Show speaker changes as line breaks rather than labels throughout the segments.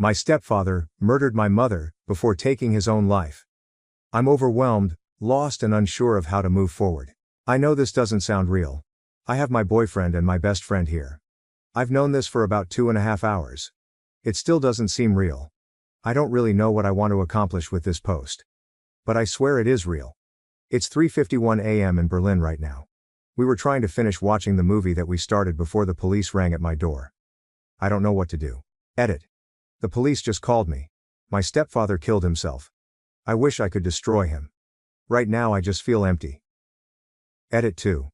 My stepfather murdered my mother before taking his own life. I'm overwhelmed, lost and unsure of how to move forward. I know this doesn't sound real. I have my boyfriend and my best friend here. I've known this for about 2.5 hours. It still doesn't seem real. I don't really know what I want to accomplish with this post. But I swear it is real. It's 3:51 a.m. in Berlin right now. We were trying to finish watching the movie that we started before the police rang at my door. I don't know what to do. Edit. The police just called me. My stepfather killed himself. I wish I could destroy him. Right now I just feel empty. Edit 2.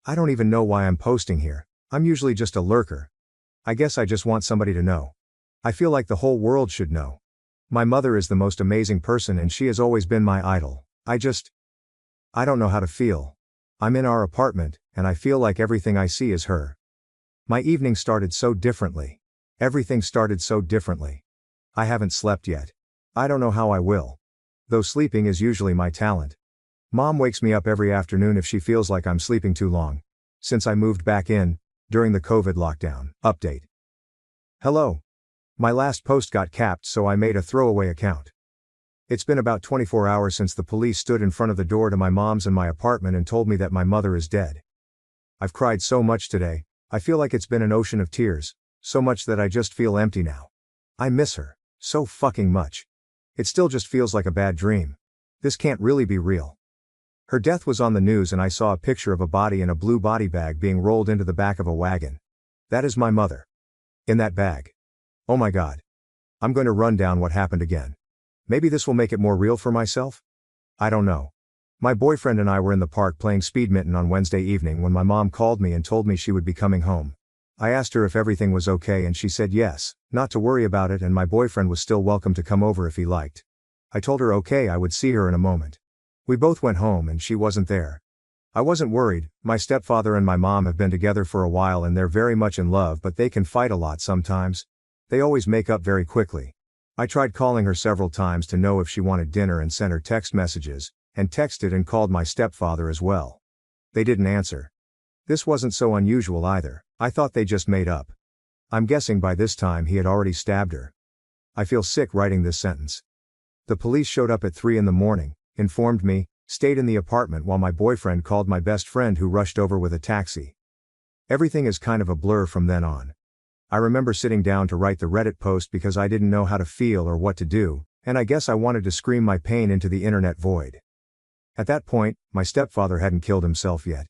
I don't even know why I'm posting here. I'm usually just a lurker. I guess I just want somebody to know. I feel like the whole world should know. My mother is the most amazing person and she has always been my idol. I don't know how to feel. I'm in our apartment, and I feel like everything I see is her. My evening started so differently. Everything started so differently. I haven't slept yet. I don't know how I will. Though sleeping is usually my talent. Mom wakes me up every afternoon if she feels like I'm sleeping too long. Since I moved back in, during the COVID lockdown. Update. Hello. My last post got capped, so I made a throwaway account. It's been about 24 hours since the police stood in front of the door to my mom's and my apartment and told me that my mother is dead. I've cried so much today, I feel like it's been an ocean of tears, so much that I just feel empty now. I miss her, so fucking much. It still just feels like a bad dream. This can't really be real. Her death was on the news and I saw a picture of a body in a blue body bag being rolled into the back of a wagon. That is my mother. In that bag. Oh my God. I'm going to run down what happened again. Maybe this will make it more real for myself? I don't know. My boyfriend and I were in the park playing speedminton on Wednesday evening when my mom called me and told me she would be coming home. I asked her if everything was okay and she said yes, not to worry about it, and my boyfriend was still welcome to come over if he liked. I told her okay, I would see her in a moment. We both went home and she wasn't there. I wasn't worried. My stepfather and my mom have been together for a while and they're very much in love, but they can fight a lot sometimes. They always make up very quickly. I tried calling her several times to know if she wanted dinner and sent her text messages, and texted and called my stepfather as well. They didn't answer. This wasn't so unusual either. I thought they just made up. I'm guessing by this time he had already stabbed her. I feel sick writing this sentence. The police showed up at 3 in the morning, informed me, stayed in the apartment while my boyfriend called my best friend who rushed over with a taxi. Everything is kind of a blur from then on. I remember sitting down to write the Reddit post because I didn't know how to feel or what to do, and I guess I wanted to scream my pain into the internet void. At that point, my stepfather hadn't killed himself yet.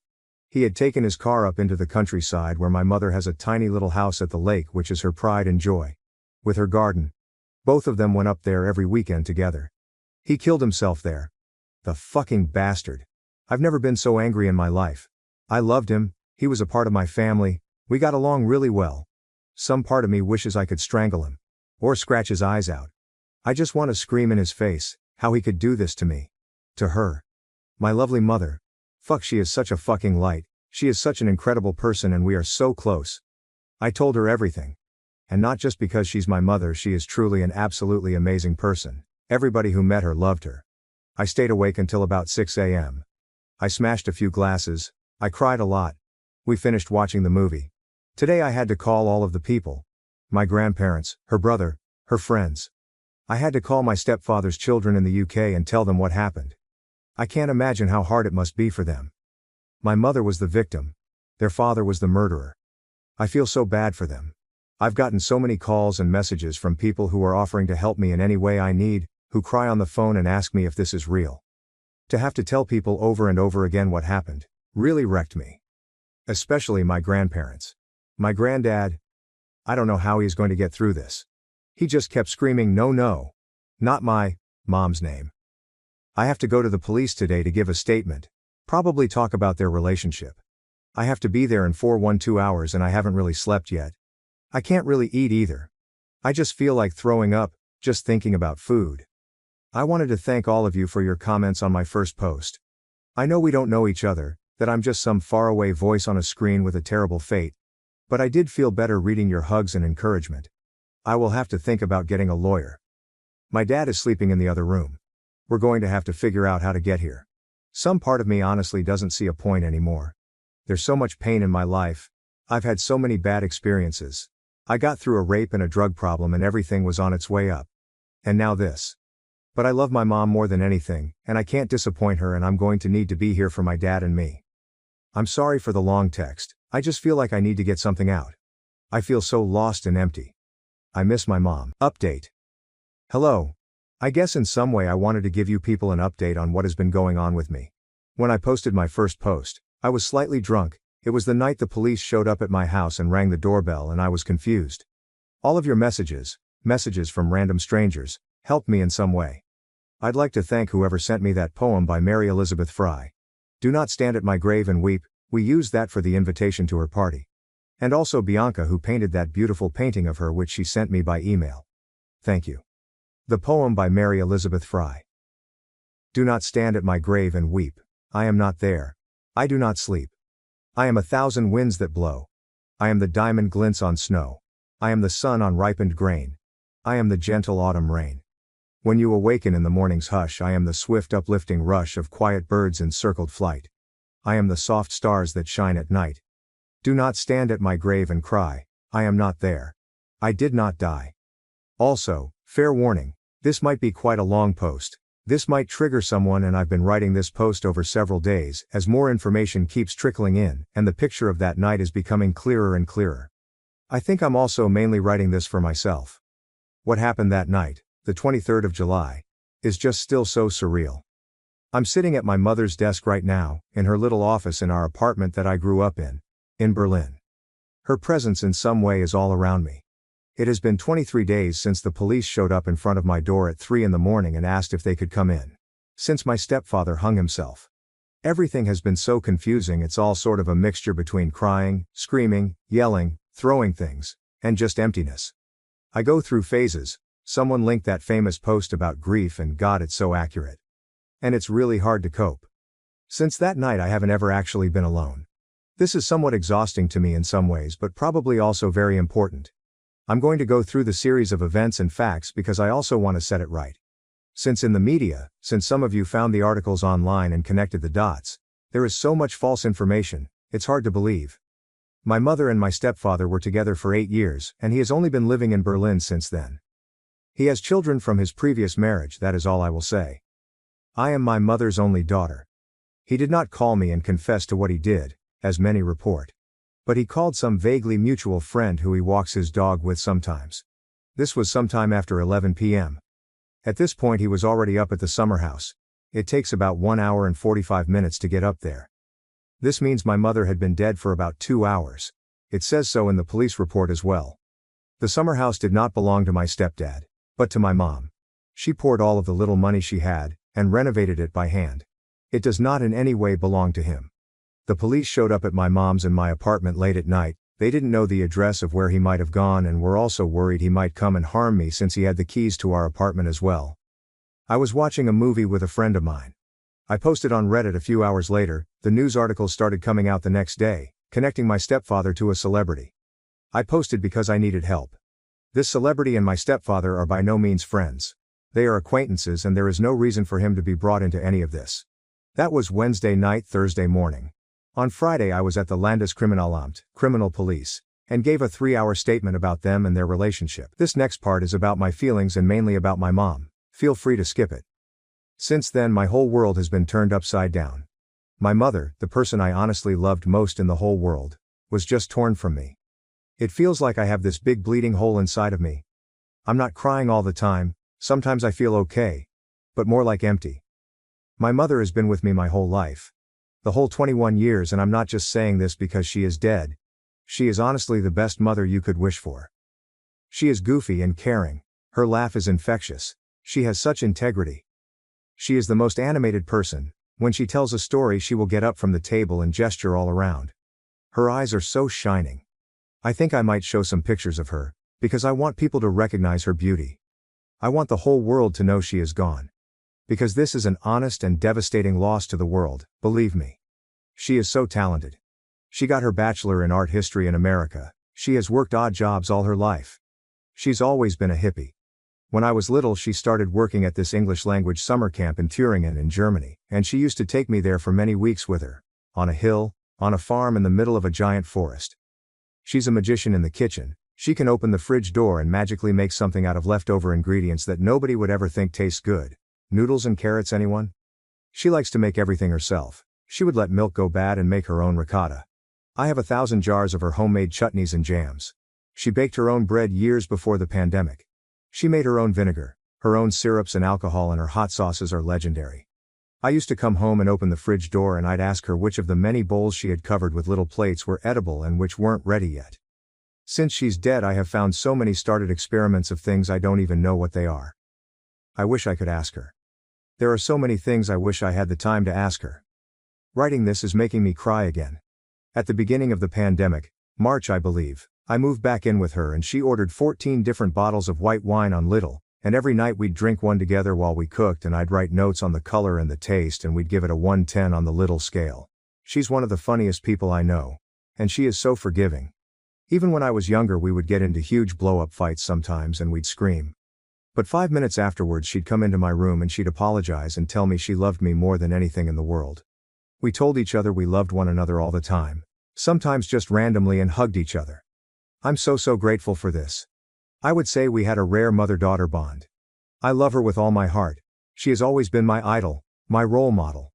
He had taken his car up into the countryside where my mother has a tiny little house at the lake which is her pride and joy. With her garden. Both of them went up there every weekend together. He killed himself there. The fucking bastard. I've never been so angry in my life. I loved him, he was a part of my family, we got along really well. Some part of me wishes I could strangle him. Or scratch his eyes out. I just want to scream in his face, how he could do this to me. To her. My lovely mother. Fuck, she is such a fucking light, she is such an incredible person and we are so close. I told her everything. And not just because she's my mother, she is truly an absolutely amazing person. Everybody who met her loved her. I stayed awake until about 6 a.m. I smashed a few glasses, I cried a lot. We finished watching the movie. Today I had to call all of the people. My grandparents, her brother, her friends. I had to call my stepfather's children in the UK and tell them what happened. I can't imagine how hard it must be for them. My mother was the victim. Their father was the murderer. I feel so bad for them. I've gotten so many calls and messages from people who are offering to help me in any way I need, who cry on the phone and ask me if this is real. To have to tell people over and over again what happened, really wrecked me. Especially my grandparents. My granddad. I don't know how he's going to get through this. He just kept screaming no, no. Not my mom's name. I have to go to the police today to give a statement. Probably talk about their relationship. I have to be there in 412 hours and I haven't really slept yet. I can't really eat either. I just feel like throwing up, just thinking about food. I wanted to thank all of you for your comments on my first post. I know we don't know each other, that I'm just some faraway voice on a screen with a terrible fate. But I did feel better reading your hugs and encouragement. I will have to think about getting a lawyer. My dad is sleeping in the other room. We're going to have to figure out how to get here. Some part of me honestly doesn't see a point anymore. There's so much pain in my life. I've had so many bad experiences. I got through a rape and a drug problem and everything was on its way up. And now this. But I love my mom more than anything, and I can't disappoint her, and I'm going to need to be here for my dad and me. I'm sorry for the long text, I just feel like I need to get something out. I feel so lost and empty. I miss my mom. Update. Hello. I guess in some way I wanted to give you people an update on what has been going on with me. When I posted my first post, I was slightly drunk. It was the night the police showed up at my house and rang the doorbell, and I was confused. All of your messages from random strangers, helped me in some way. I'd like to thank whoever sent me that poem by Mary Elizabeth Fry. Do not stand at my grave and weep, we used that for the invitation to her party. And also Bianca, who painted that beautiful painting of her which she sent me by email. Thank you. The poem by Mary Elizabeth Fry. Do not stand at my grave and weep, I am not there. I do not sleep. I am 1,000 winds that blow. I am the diamond glints on snow. I am the sun on ripened grain. I am the gentle autumn rain. When you awaken in the morning's hush, I am the swift uplifting rush of quiet birds in circled flight. I am the soft stars that shine at night. Do not stand at my grave and cry, I am not there. I did not die. Also, fair warning, this might be quite a long post. This might trigger someone, and I've been writing this post over several days as more information keeps trickling in, and the picture of that night is becoming clearer and clearer. I think I'm also mainly writing this for myself. What happened that night, the 23rd of July, is just still so surreal. I'm sitting at my mother's desk right now, in her little office in our apartment that I grew up in Berlin. Her presence in some way is all around me. It has been 23 days since the police showed up in front of my door at 3 in the morning and asked if they could come in. Since my stepfather hung himself. Everything has been so confusing, it's all sort of a mixture between crying, screaming, yelling, throwing things, and just emptiness. I go through phases. Someone linked that famous post about grief, and God, it's so accurate. And it's really hard to cope. Since that night I haven't ever actually been alone. This is somewhat exhausting to me in some ways, but probably also very important. I'm going to go through the series of events and facts because I also want to set it right. Since in the media, since some of you found the articles online and connected the dots, there is so much false information, it's hard to believe. My mother and my stepfather were together for 8 years, and he has only been living in Berlin since then. He has children from his previous marriage, that is all I will say. I am my mother's only daughter. He did not call me and confess to what he did, as many report. But he called some vaguely mutual friend who he walks his dog with sometimes. This was sometime after 11 p.m. At this point he was already up at the summer house. It takes about 1 hour and 45 minutes to get up there. This means my mother had been dead for about 2 hours. It says so in the police report as well. The summer house did not belong to my stepdad, but to my mom. She poured all of the little money she had, and renovated it by hand. It does not in any way belong to him. The police showed up at my mom's and my apartment late at night. They didn't know the address of where he might have gone and were also worried he might come and harm me since he had the keys to our apartment as well. I was watching a movie with a friend of mine. I posted on Reddit a few hours later. The news articles started coming out the next day, connecting my stepfather to a celebrity. I posted because I needed help. This celebrity and my stepfather are by no means friends. They are acquaintances, and there is no reason for him to be brought into any of this. That was Wednesday night, Thursday morning. On Friday I was at the Landeskriminalamt, criminal police, and gave a 3-hour statement about them and their relationship. This next part is about my feelings and mainly about my mom. Feel free to skip it. Since then my whole world has been turned upside down. My mother, the person I honestly loved most in the whole world, was just torn from me. It feels like I have this big bleeding hole inside of me. I'm not crying all the time, sometimes I feel okay, but more like empty. My mother has been with me my whole life. The whole 21 years, and I'm not just saying this because she is dead. She is honestly the best mother you could wish for. She is goofy and caring. Her laugh is infectious. She has such integrity. She is the most animated person. When she tells a story she will get up from the table and gesture all around. Her eyes are so shining. I think I might show some pictures of her, because I want people to recognize her beauty. I want the whole world to know she is gone. Because this is an honest and devastating loss to the world, believe me. She is so talented. She got her bachelor in art history in America. She has worked odd jobs all her life. She's always been a hippie. When I was little she started working at this English language summer camp in Thüringen in Germany, and she used to take me there for many weeks with her. On a hill, on a farm in the middle of a giant forest. She's a magician in the kitchen. She can open the fridge door and magically make something out of leftover ingredients that nobody would ever think tastes good. Noodles and carrots, anyone? She likes to make everything herself. She would let milk go bad and make her own ricotta. I have 1,000 jars of her homemade chutneys and jams. She baked her own bread years before the pandemic. She made her own vinegar, her own syrups and alcohol, and her hot sauces are legendary. I used to come home and open the fridge door and I'd ask her which of the many bowls she had covered with little plates were edible and which weren't ready yet. Since she's dead, I have found so many started experiments of things I don't even know what they are. I wish I could ask her. There are so many things I wish I had the time to ask her. Writing this is making me cry again. At the beginning of the pandemic, March I believe, I moved back in with her and she ordered 14 different bottles of white wine on Lidl, and every night we'd drink one together while we cooked, and I'd write notes on the color and the taste, and we'd give it a 1-10 on the Lidl scale. She's one of the funniest people I know. And she is so forgiving. Even when I was younger we would get into huge blow-up fights sometimes and we'd scream. But 5 minutes afterwards she'd come into my room and she'd apologize and tell me she loved me more than anything in the world. We told each other we loved one another all the time, sometimes just randomly, and hugged each other. I'm so grateful for this. I would say we had a rare mother-daughter bond. I love her with all my heart. She has always been my idol, my role model.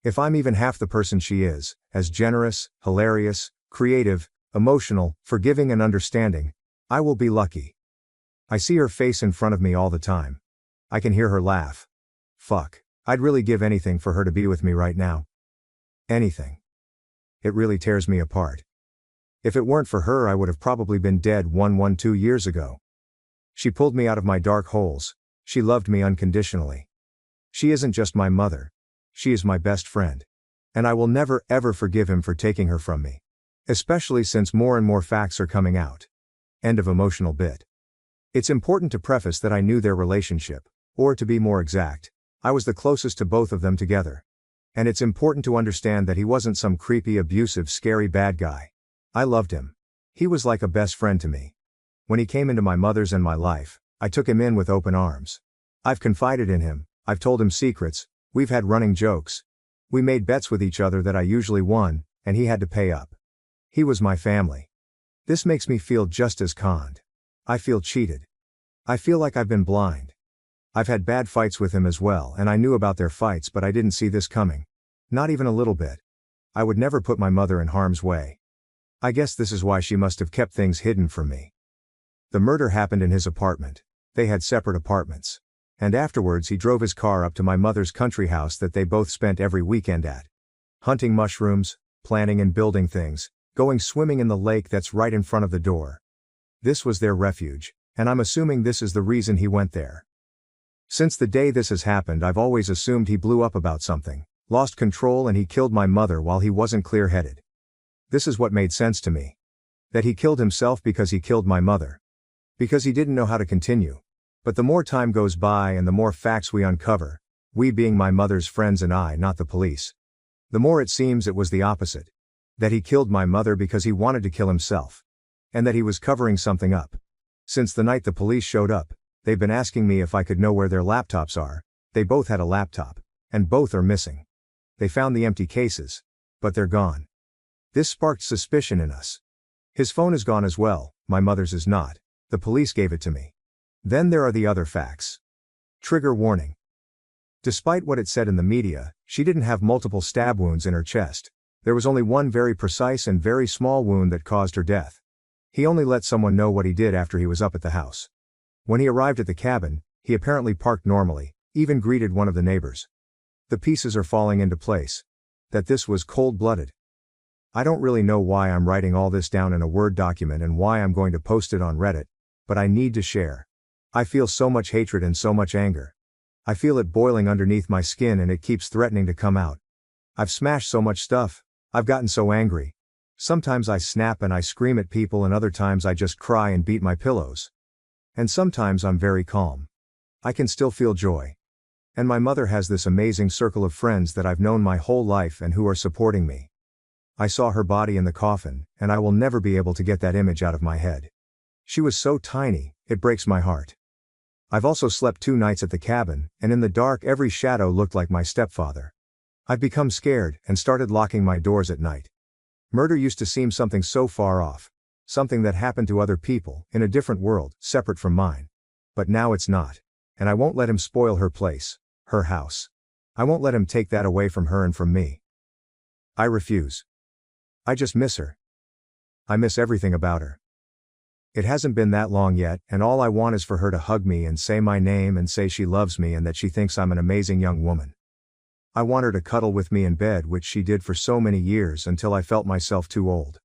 If I'm even half the person she is, as generous, hilarious, creative, emotional, forgiving and understanding, I will be lucky. I see her face in front of me all the time. I can hear her laugh. Fuck, I'd really give anything for her to be with me right now. Anything. It really tears me apart. If it weren't for her I would have probably been dead 2 years ago. She pulled me out of my dark holes. She loved me unconditionally. She isn't just my mother. She is my best friend. And I will never ever forgive him for taking her from me. Especially since more and more facts are coming out. End of emotional bit. It's important to preface that I knew their relationship, or to be more exact, I was the closest to both of them together. And it's important to understand that he wasn't some creepy, abusive, scary bad guy. I loved him. He was like a best friend to me. When he came into my mother's and my life, I took him in with open arms. I've confided in him, I've told him secrets, we've had running jokes. We made bets with each other that I usually won, and he had to pay up. He was my family. This makes me feel just as conned. I feel cheated. I feel like I've been blind. I've had bad fights with him as well, and I knew about their fights, but I didn't see this coming. Not even a little bit. I would never put my mother in harm's way. I guess this is why she must have kept things hidden from me. The murder happened in his apartment. They had separate apartments. And afterwards he drove his car up to my mother's country house that they both spent every weekend at. Hunting mushrooms, planning and building things, going swimming in the lake that's right in front of the door. This was their refuge, and I'm assuming this is the reason he went there. Since the day this has happened I've always assumed he blew up about something, lost control, and he killed my mother while he wasn't clear-headed. This is what made sense to me. That he killed himself because he killed my mother. Because he didn't know how to continue. But the more time goes by and the more facts we uncover, we being my mother's friends and I, not the police, the more it seems it was the opposite. That he killed my mother because he wanted to kill himself. And that he was covering something up. Since the night the police showed up, they've been asking me if I could know where their laptops are. They both had a laptop. And both are missing. They found the empty cases. But they're gone. This sparked suspicion in us. His phone is gone as well, my mother's is not. The police gave it to me. Then there are the other facts. Trigger warning. Despite what it said in the media, she didn't have multiple stab wounds in her chest. There was only one very precise and very small wound that caused her death. He only let someone know what he did after he was up at the house. When he arrived at the cabin, he apparently parked normally, even greeted one of the neighbors. The pieces are falling into place. That this was cold-blooded. I don't really know why I'm writing all this down in a Word document and why I'm going to post it on Reddit, but I need to share. I feel so much hatred and so much anger. I feel it boiling underneath my skin and it keeps threatening to come out. I've smashed so much stuff. I've gotten so angry. Sometimes I snap and I scream at people, and other times I just cry and beat my pillows. And sometimes I'm very calm. I can still feel joy. And my mother has this amazing circle of friends that I've known my whole life and who are supporting me. I saw her body in the coffin, and I will never be able to get that image out of my head. She was so tiny, it breaks my heart. I've also slept 2 nights at the cabin, and in the dark every shadow looked like my stepfather. I've become scared, and started locking my doors at night. Murder used to seem something so far off. something that happened to other people, in a different world, separate from mine. But now it's not. And I won't let him spoil her place, her house. I won't let him take that away from her and from me. I refuse. I just miss her. I miss everything about her. It hasn't been that long yet, and all I want is for her to hug me and say my name and say she loves me and that she thinks I'm an amazing young woman. I want her to cuddle with me in bed, which she did for so many years until I felt myself too old.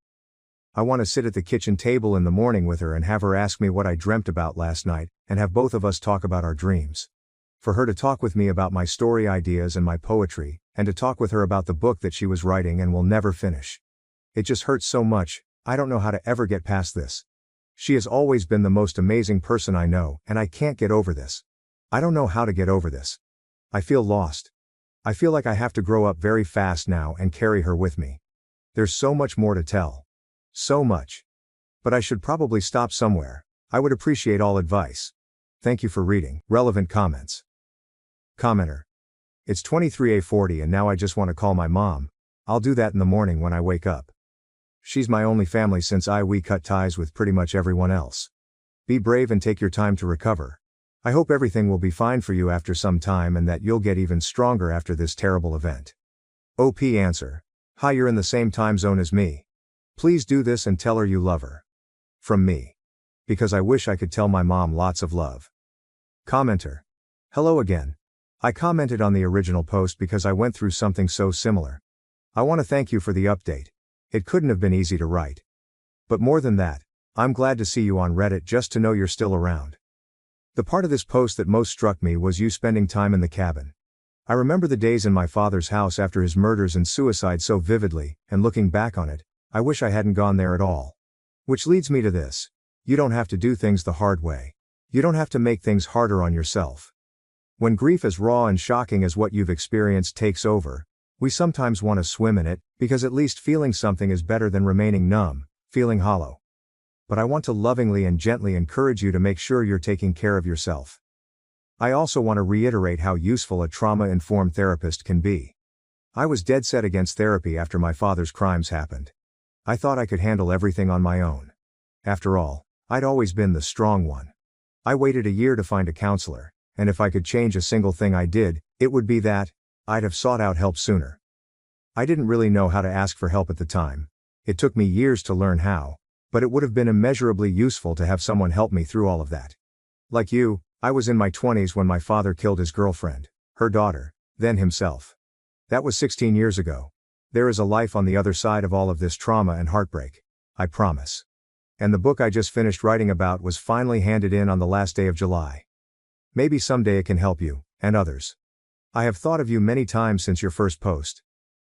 I want to sit at the kitchen table in the morning with her and have her ask me what I dreamt about last night, and have both of us talk about our dreams. For her to talk with me about my story ideas and my poetry, and to talk with her about the book that she was writing and will never finish. It just hurts so much, I don't know how to ever get past this. She has always been the most amazing person I know, and I can't get over this. I don't know how to get over this. I feel lost. I feel like I have to grow up very fast now and carry her with me. There's so much more to tell. So much. But I should probably stop somewhere. I would appreciate all advice. Thank you for reading. Relevant comments. Commenter. It's 23:40 and now I just want to call my mom. I'll do that in the morning when I wake up. She's my only family since we cut ties with pretty much everyone else. Be brave and take your time to recover. I hope everything will be fine for you after some time and that you'll get even stronger after this terrible event. OP answer. Hi, you're in the same time zone as me. Please do this and tell her you love her. From me. Because I wish I could tell my mom lots of love. Commenter. Hello again. I commented on the original post because I went through something so similar. I want to thank you for the update. It couldn't have been easy to write. But more than that, I'm glad to see you on Reddit just to know you're still around. The part of this post that most struck me was you spending time in the cabin. I remember the days in my father's house after his murders and suicide so vividly, and looking back on it, I wish I hadn't gone there at all. Which leads me to this. You don't have to do things the hard way. You don't have to make things harder on yourself. When grief as raw and shocking as what you've experienced takes over, we sometimes want to swim in it, because at least feeling something is better than remaining numb, feeling hollow. But I want to lovingly and gently encourage you to make sure you're taking care of yourself. I also want to reiterate how useful a trauma-informed therapist can be. I was dead set against therapy after my father's crimes happened. I thought I could handle everything on my own. After all, I'd always been the strong one. I waited a year to find a counselor, and if I could change a single thing I did, it would be that I'd have sought out help sooner. I didn't really know how to ask for help at the time. It took me years to learn how, but it would have been immeasurably useful to have someone help me through all of that. Like you, I was in my 20s when my father killed his girlfriend, her daughter, then himself. That was 16 years ago. There is a life on the other side of all of this trauma and heartbreak. I promise. And the book I just finished writing about was finally handed in on the last day of July. Maybe someday it can help you, and others. I have thought of you many times since your first post.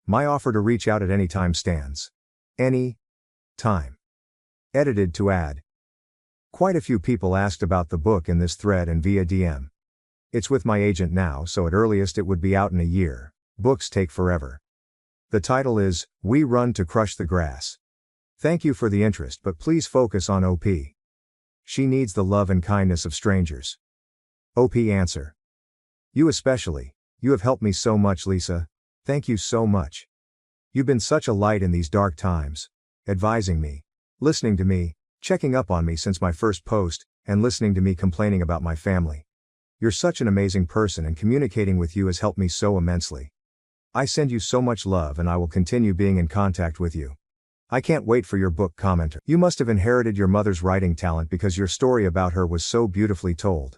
My offer to reach out at any time stands. Any time. Edited to add. Quite a few people asked about the book in this thread and via DM. It's with my agent now, so at earliest it would be out in a year. Books take forever. The title is, We Run to Crush the Grass. Thank you for the interest, but please focus on OP. She needs the love and kindness of strangers. OP answer. You especially. You have helped me so much, Lisa. Thank you so much. You've been such a light in these dark times, advising me, listening to me, checking up on me since my first post, and listening to me complaining about my family. You're such an amazing person, and communicating with you has helped me so immensely. I send you so much love, and I will continue being in contact with you. I can't wait for your book. Commenter. You must have inherited your mother's writing talent because your story about her was so beautifully told.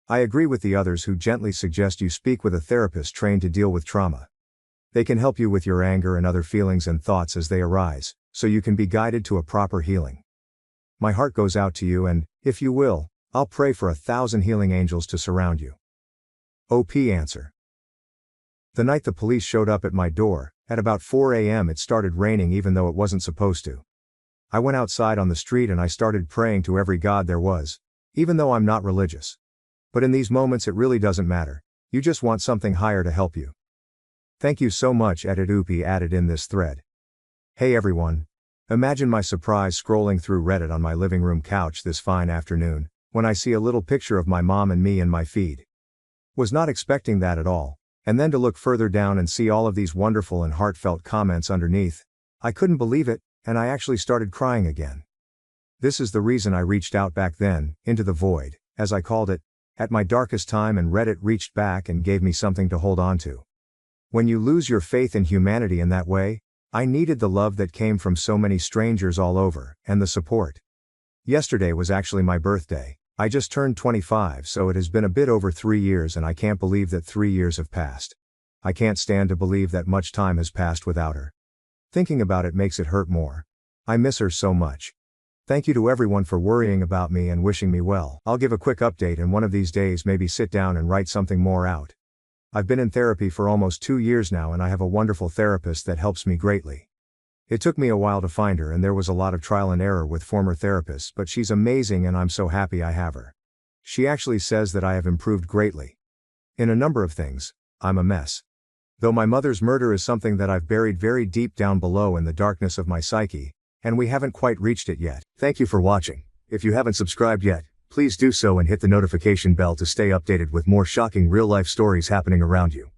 I agree with the others who gently suggest you speak with a therapist trained to deal with trauma. They can help you with your anger and other feelings and thoughts as they arise, so you can be guided to a proper healing. My heart goes out to you, and, if you will, I'll pray for 1,000 healing angels to surround you. OP answer. The night the police showed up at my door, at about 4 a.m. it started raining even though it wasn't supposed to. I went outside on the street and I started praying to every god there was, even though I'm not religious. But in these moments it really doesn't matter, you just want something higher to help you. Thank you so much. OP added in this thread. Hey everyone. Imagine my surprise scrolling through Reddit on my living room couch this fine afternoon, when I see a little picture of my mom and me in my feed. Was not expecting that at all. And then to look further down and see all of these wonderful and heartfelt comments underneath, I couldn't believe it, and I actually started crying again. This is the reason I reached out back then, into the void, as I called it, at my darkest time, and Reddit reached back and gave me something to hold on to. When you lose your faith in humanity in that way, I needed the love that came from so many strangers all over, and the support. Yesterday was actually my birthday. I just turned 25, so it has been a bit over 3 years, and I can't believe that 3 years have passed. I can't stand to believe that much time has passed without her. Thinking about it makes it hurt more. I miss her so much. Thank you to everyone for worrying about me and wishing me well. I'll give a quick update, and one of these days maybe sit down and write something more out. I've been in therapy for almost 2 years now, and I have a wonderful therapist that helps me greatly. It took me a while to find her, and there was a lot of trial and error with former therapists, but she's amazing and I'm so happy I have her. She actually says that I have improved greatly. In a number of things, I'm a mess. Though my mother's murder is something that I've buried very deep down below in the darkness of my psyche, and we haven't quite reached it yet. Thank you for watching. If you haven't subscribed yet, please do so and hit the notification bell to stay updated with more shocking real-life stories happening around you.